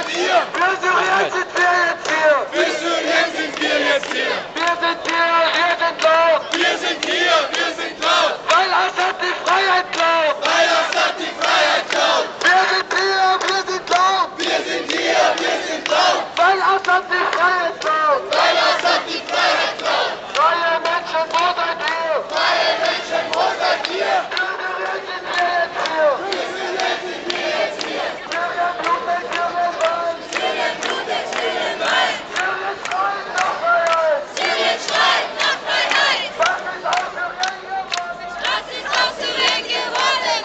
seid ihr? Für Syrien sind wir jetzt hier. Für Syrien sind wir jetzt hier. Wir sind hier, wir sind laut. Wir sind hier, wir sind laut. Weil Assad die Freiheit klaut. Weil Assad die Freiheit klaut. Wir sind hier, wir sind laut. Wir sind hier, wir sind laut. Weil Assad die Freiheit klaut. Weil Assad die Freiheit klaut. Freie Menschen, wo seid ihr? Freie Menschen, wo seid ihr? Für Syrien sind wir jetzt hier. Für Syrien sind wir jetzt hier. Syrien blutet, Syrien weint. Syrien blutet, Syrien weint. Syrien schreit nach Freiheit. Syrien schreit nach Freiheit. Was ist aus Syrien geworden? Was ist aus Syrien geworden?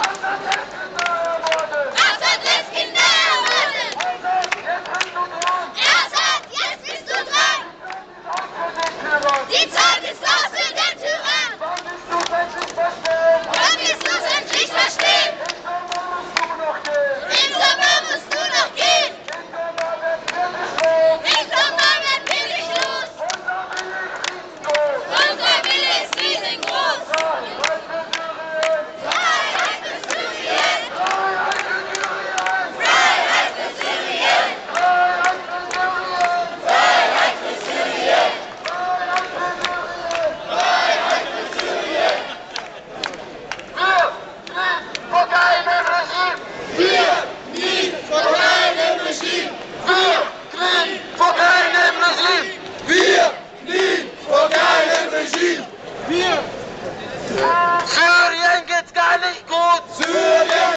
Assad lässt Kinder ermorden. Assad lässt Kinder ermorden. Assad, jetzt bist du dran. Assad, jetzt bist du dran. Aus für den Tyrann. Die Zeit ist aus für den Tyrann. Wann bist du endlich verstehen? Wann wirst du's endlich verstehen? Im Sommer musst du noch gehen. Im Sommer musst du noch gehen. Im Sommer wird wirklich los. Im Sommer wird wirklich los. Unser Wille ist riesengroß. Unser Wille ist riesengroß. Freiheit für Syrien. Freiheit für Syrien. Freiheit für Syrien. Freiheit für Syrien. Freiheit für Syrien. Freiheit für Syrien. Freiheit für Syrien. Wir fliehen vor keinem Regime. Wir fliehen vor keinem Regime. Wir fliehen vor keinem Regime. Wir fliehen vor keinem Regime. Syrien geht's gar nicht gut. Syrien